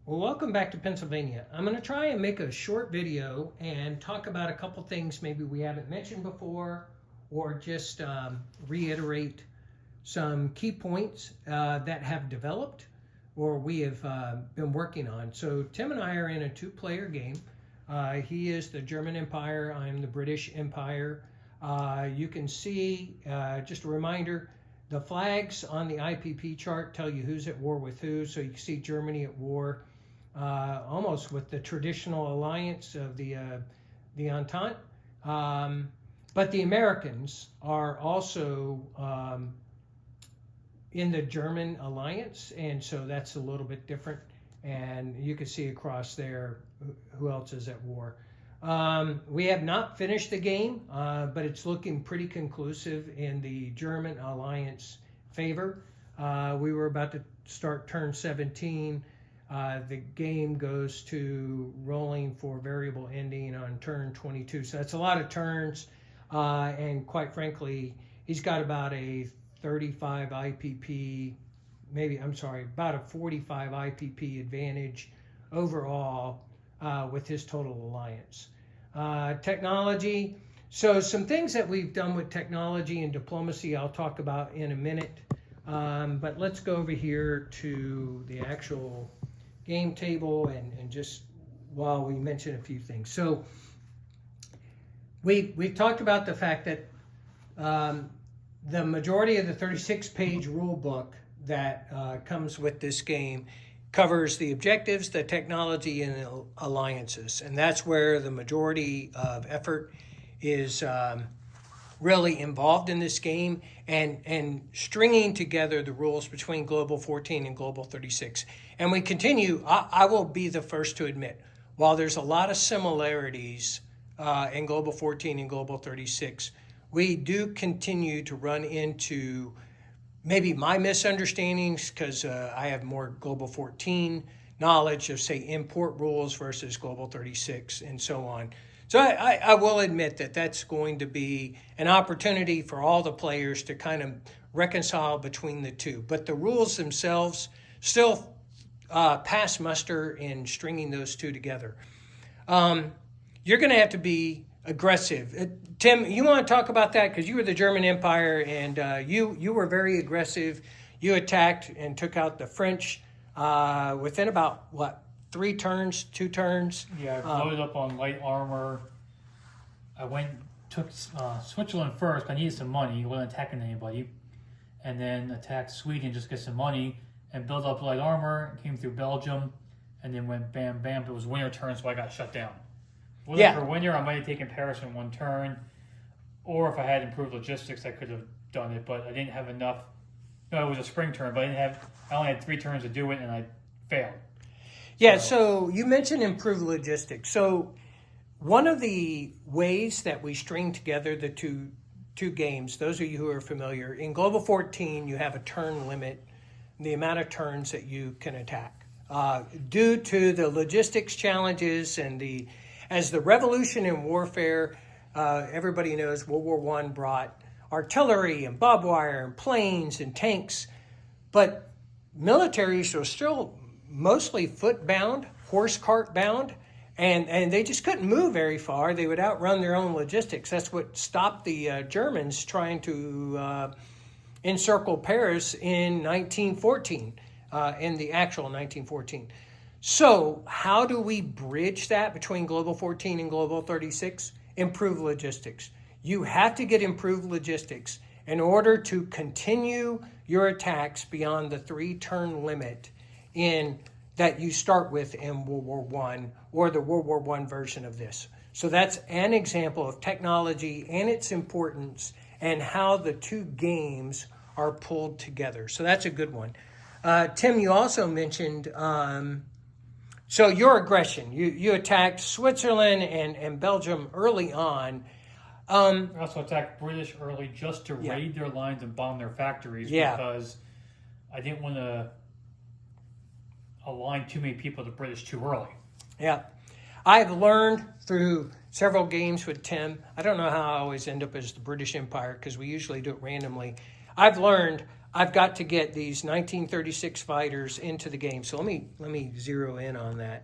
Well, welcome back to Pennsylvania. I'm going to try and make a short video and talk about a couple things maybe we haven't mentioned before, or just reiterate some key points that have developed or we have been working on. So Tim and I are in a two-player game. He is the German Empire, I'm the British Empire. You can see, just a reminder, the flags on the IPP chart tell you who's at war with who. So you can see Germany at war almost with the traditional alliance of the Entente. But the Americans are also in the German alliance, and so that's a little bit different. And you can see across there who else is at war. We have not finished the game, but it's looking pretty conclusive in the German alliance favor. We were about to start turn 17. The game goes to rolling for variable ending on turn 22. So that's a lot of turns. And quite frankly, he's got about a 35 IPP, about a 45 IPP advantage overall with his total alliance. Technology. So some things that we've done with technology and diplomacy I'll talk about in a minute. But let's go over here to the actual game table and just while we mention a few things. So we've talked about the fact that the majority of the 36-page rule book that comes with this game covers the objectives, the technology, and the alliances. And that's where the majority of effort is really involved in this game, and stringing together the rules between Global 14 and Global 36. And we continue, I will be the first to admit, while there's a lot of similarities in Global 14 and Global 36, we do continue to run into maybe my misunderstandings because I have more Global 14 knowledge of, say, import rules versus Global 36 and so on. So I will admit that that's going to be an opportunity for all the players to kind of reconcile between the two. But the rules themselves still pass muster in stringing those two together. You're going to have to be aggressive. Tim, you want to talk about that? Because you were the German Empire, and you were very aggressive. You attacked and took out the French within about, what, 2 turns? Yeah, I loaded up on light armor. I took Switzerland first, but I needed some money. I wasn't attacking anybody. And then attacked Sweden just to get some money and built up light armor. Came through Belgium and then went bam, bam. It was winter turn, so I got shut down. For winter, I might have taken Paris in 1 turn. Or if I had improved logistics, I could have done it, but I didn't have enough. No, it was a spring turn, but I only had 3 turns to do it, and I failed. Yeah, so you mentioned improved logistics. So one of the ways that we string together the two games, those of you who are familiar, in Global 14, you have a turn limit, the amount of turns that you can attack. Due to the logistics challenges and as the revolution in warfare, everybody knows World War I brought artillery and barbed wire and planes and tanks, but militaries were still mostly foot-bound, horse cart bound, and they just couldn't move very far. They would outrun their own logistics. That's what stopped the Germans trying to encircle Paris in 1914, in the actual 1914. So how do we bridge that between Global 14 and Global 36? Improve logistics. You have to get improved logistics in order to continue your attacks beyond the 3-turn limit that you start with in World War I or the World War I version of this. So that's an example of technology and its importance and how the two games are pulled together. So that's a good one. Tim, you also mentioned, so your aggression. You attacked Switzerland and Belgium early on. I also attacked British early just to raid their lines and bomb their factories because I didn't want to align too many people to the British too early. Yeah. I've learned through several games with Tim, I don't know how I always end up as the British Empire because we usually do it randomly. I've learned I've got to get these 1936 fighters into the game. So let me zero in on that.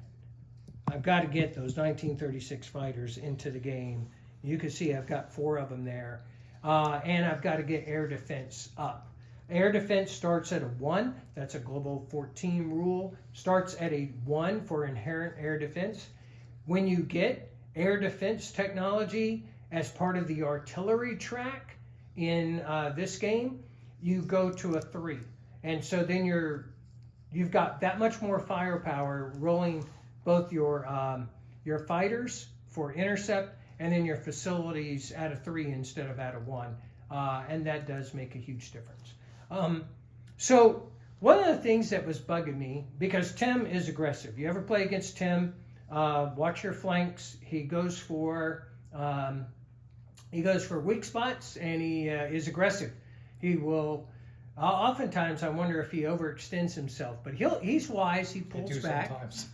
I've got to get those 1936 fighters into the game. You can see I've got 4 of them there. And I've got to get air defense up. Air defense starts at a 1. That's a Global 14 rule. Starts at a 1 for inherent air defense. When you get air defense technology as part of the artillery track in this game, you go to a 3. And so then you've got that much more firepower rolling both your fighters for intercept and then your facilities at a 3 instead of at a 1. And that does make a huge difference. So one of the things that was bugging me, because Tim is aggressive. You ever play against Tim, watch your flanks. He goes for weak spots, and he is aggressive. He will. Oftentimes, I wonder if he overextends himself, but he's wise. He pulls back. Sometimes.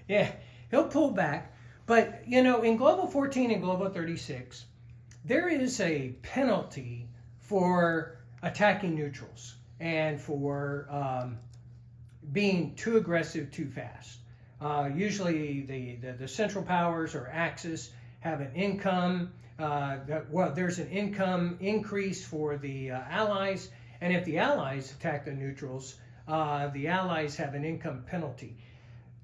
Yeah, he'll pull back. But in Global 14 and Global 36, there is a penalty for attacking neutrals and for being too aggressive too fast. Usually the Central Powers or Axis have an income. There's an income increase for the Allies, and if the Allies attack the neutrals, the Allies have an income penalty.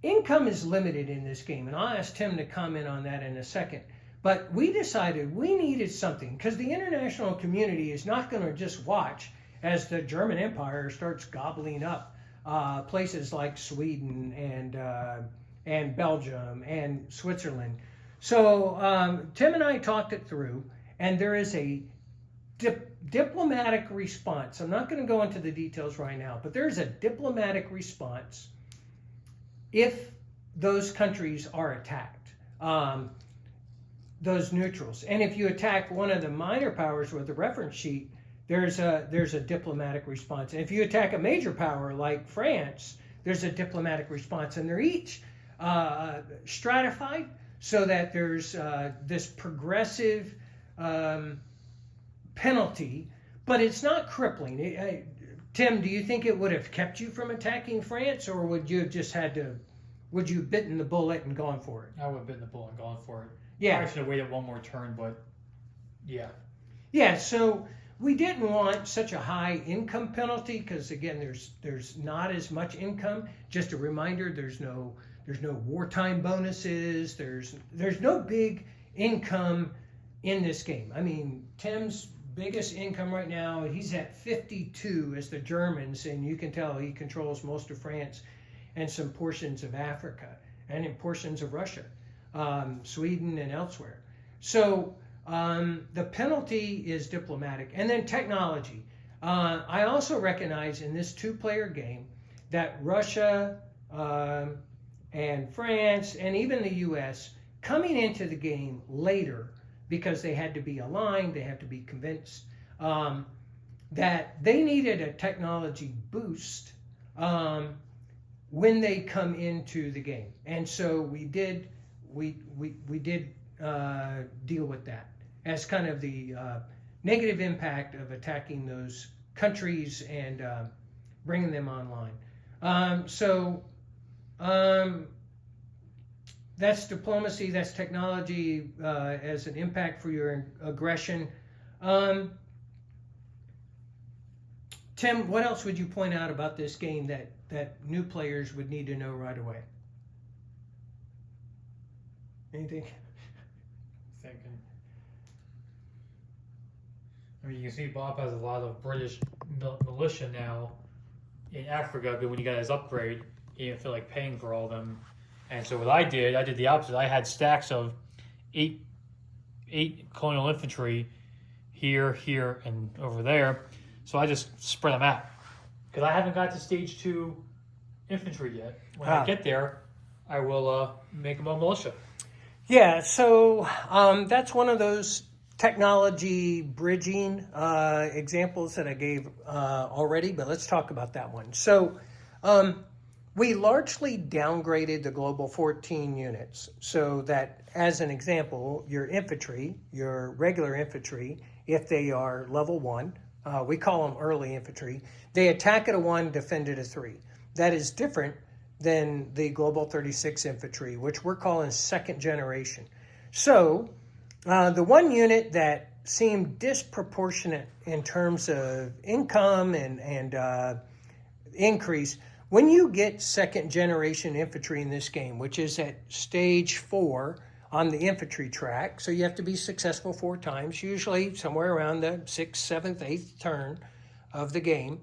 Income is limited in this game, and I'll ask Tim to comment on that in a second. But we decided we needed something, because the international community is not going to just watch as the German Empire starts gobbling up places like Sweden and Belgium and Switzerland. So Tim and I talked it through, and there is a diplomatic response. I'm not going to go into the details right now, but there's a diplomatic response if those countries are attacked, those neutrals. And if you attack one of the minor powers with the reference sheet, there's a diplomatic response. And if you attack a major power like France, there's a diplomatic response. And they're each stratified so that there's this progressive penalty, but it's not crippling. Tim, do you think it would have kept you from attacking France, or would you have just would you have bitten the bullet and gone for it? I would have bitten the bullet and gone for it. Yeah. I should have waited one more turn, but yeah. Yeah, so we didn't want such a high income penalty because, again, there's not as much income. Just a reminder, there's no wartime bonuses. There's no big income in this game. I mean, Tim's biggest income right now, he's at 52 as the Germans, and you can tell he controls most of France and some portions of Africa and in portions of Russia, Sweden and elsewhere. So the penalty is diplomatic. And then technology. I also recognize in this 2-player game that Russia and France and even the US coming into the game later, because they had to be aligned, they had to be convinced that they needed a technology boost when they come into the game. And so we did deal with that as kind of the negative impact of attacking those countries and bringing them online. That's diplomacy, that's technology as an impact for your aggression. Tim, what else would you point out about this game that new players would need to know right away? Anything? Thinking. I mean, you can see Bob has a lot of British militia now in Africa, but when he got his upgrade, he didn't feel like paying for all of them. And so what I did the opposite. I had stacks of eight colonial infantry here, and over there. So I just spread them out. Because I haven't got to stage 2 infantry yet. When I get there, I will make them a militia. Yeah, so that's one of those technology bridging examples that I gave already, but let's talk about that one. So we largely downgraded the Global 14 units so that, as an example, your infantry, your regular infantry, if they are level 1, We call them early infantry. They attack at a 1, defend at a 3. That is different than the Global 36 infantry, which we're calling second generation. So the one unit that seemed disproportionate in terms of income and increase, when you get second generation infantry in this game, which is at stage 4 on the infantry track, so you have to be successful 4 times, usually somewhere around the 6th, 7th, 8th turn of the game.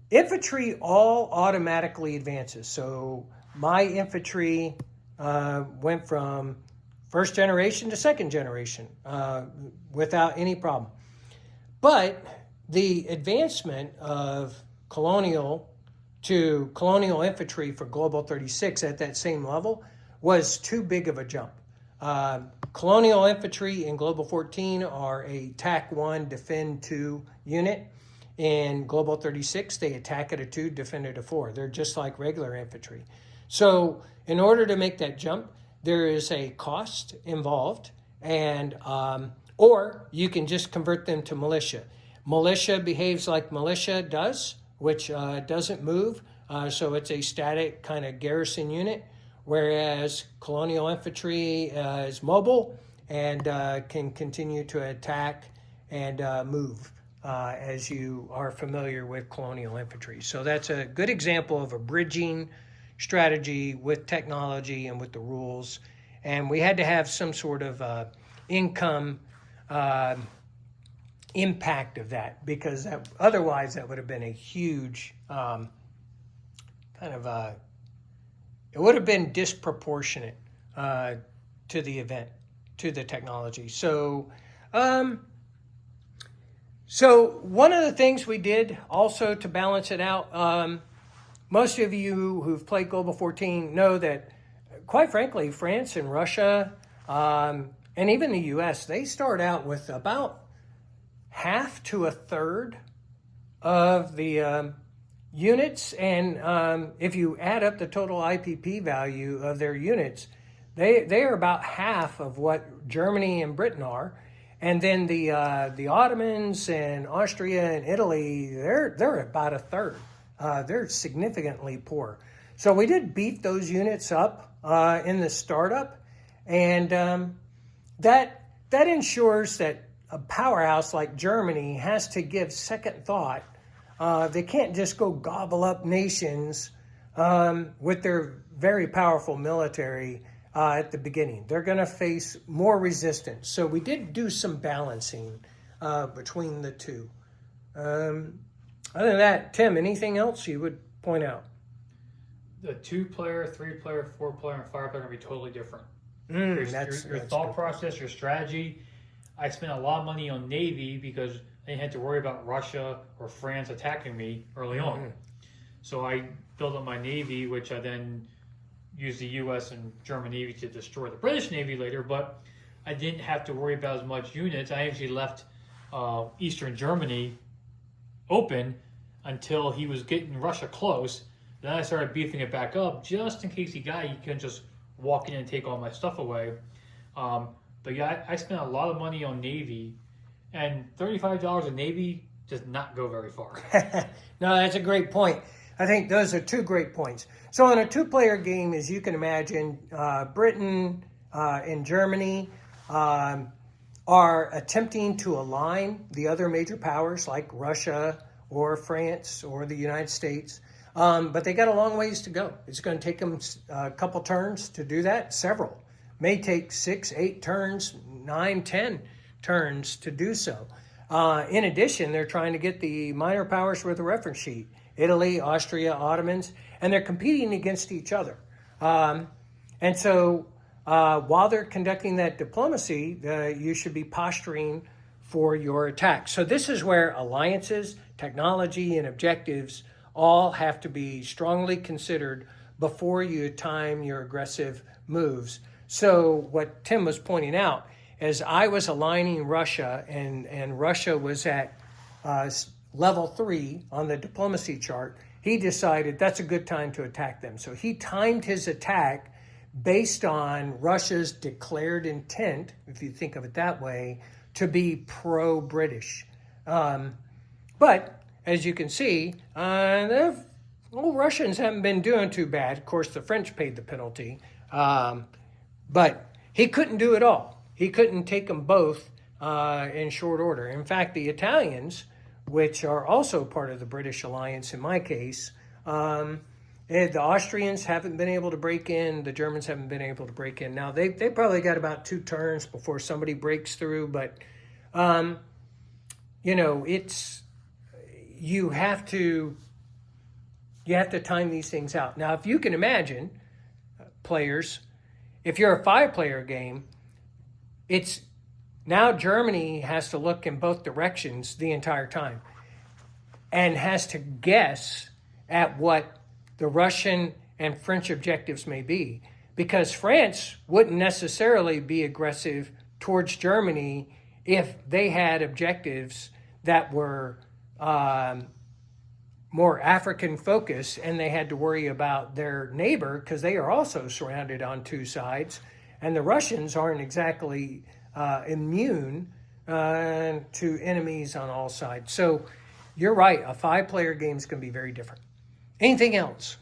Infantry all automatically advances. So my infantry went from first generation to second generation without any problem. But the advancement of colonial to colonial infantry for Global 36 at that same level was too big of a jump. Colonial infantry in Global 14 are a TAC 1, defend 2 unit. In Global 36, they attack at a 2, defend at a 4. They're just like regular infantry. So in order to make that jump, there is a cost involved, and or you can just convert them to militia. Militia behaves like militia does, which doesn't move, so it's a static kind of garrison unit, whereas colonial infantry is mobile and can continue to attack and move, as you are familiar with colonial infantry. So that's a good example of a bridging strategy with technology and with the rules. And we had to have some sort of income impact of that, because otherwise that would have been a huge it would have been disproportionate to the event, to the technology. So one of the things we did also to balance it out, most of you who've played Global 14 know that, quite frankly, France and Russia, and even the US, they start out with about half to a third of the units. And if you add up the total IPP value of their units, they are about half of what Germany and Britain are. And then the Ottomans and Austria and Italy, they're about a third. They're significantly poor. So we did beef those units up in the startup, and that ensures that a powerhouse like Germany has to give second thought. They can't just go gobble up nations with their very powerful military at the beginning. They're going to face more resistance. So we did do some balancing between the two. Other than that, Tim, anything else you would point out? The 2-player, 3-player, 4-player, and 5-player are going to be totally different. Your thought process, your strategy. I spent a lot of money on Navy because I didn't have to worry about Russia or France attacking me early on. So I built up my Navy, which I then used the U.S. and German Navy to destroy the British Navy later, but I didn't have to worry about as much units. I actually left Eastern Germany open until he was getting Russia close. Then I started beefing it back up just in case he couldn't just walk in and take all my stuff away. But yeah, I spent a lot of money on Navy, and $35 a Navy does not go very far. No, that's a great point. I think those are 2 great points. So in a 2-player game, as you can imagine, Britain and Germany are attempting to align the other major powers like Russia or France or the United States. But they got a long ways to go. It's going to take them a couple turns to do that, several. May take 6, 8 turns, 9, 10 turns to do so. In addition, they're trying to get the minor powers with a reference sheet. Italy, Austria, Ottomans, and they're competing against each other. And so while they're conducting that diplomacy, you should be posturing for your attack. So this is where alliances, technology, and objectives all have to be strongly considered before you time your aggressive moves. So what Tim was pointing out is I was aligning Russia, and Russia was at level 3 on the diplomacy chart. He decided that's a good time to attack them. So he timed his attack based on Russia's declared intent, if you think of it that way, to be pro-British. But as you can see, the Russians haven't been doing too bad. Of course, the French paid the penalty. But he couldn't do it all. He couldn't take them both in short order. In fact, the Italians, which are also part of the British alliance in my case, the Austrians haven't been able to break in. The Germans haven't been able to break in. Now, they probably got about 2 turns before somebody breaks through. But, you have to time these things out. Now, if you can imagine, players, if you're a 5-player game, it's now Germany has to look in both directions the entire time and has to guess at what the Russian and French objectives may be, because France wouldn't necessarily be aggressive towards Germany if they had objectives that were more African focused and they had to worry about their neighbor, because they are also surrounded on 2 sides, and the Russians aren't exactly immune to enemies on all sides. So you're right, a 5-player game is going to be very different. Anything else?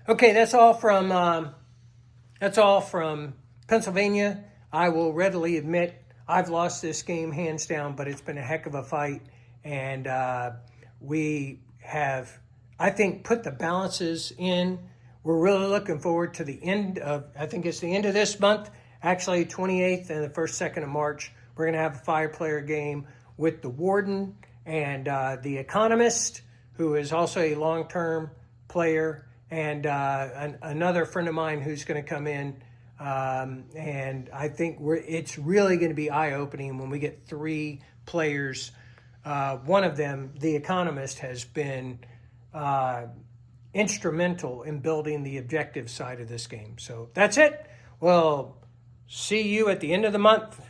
Okay, that's all from Pennsylvania. I will readily admit I've lost this game hands down, but it's been a heck of a fight, and we have, I think, put the balances in. We're really looking forward to the end of, I think it's the end of this month, actually 28th and the 1st, 2nd of March. We're going to have a 5-player game with the Warden and the Economist, who is also a long-term player, and another friend of mine who's going to come in. And I think it's really going to be eye-opening when we get 3 players. One of them, the Economist, has been instrumental in building the objective side of this game. So that's it. Well, see you at the end of the month.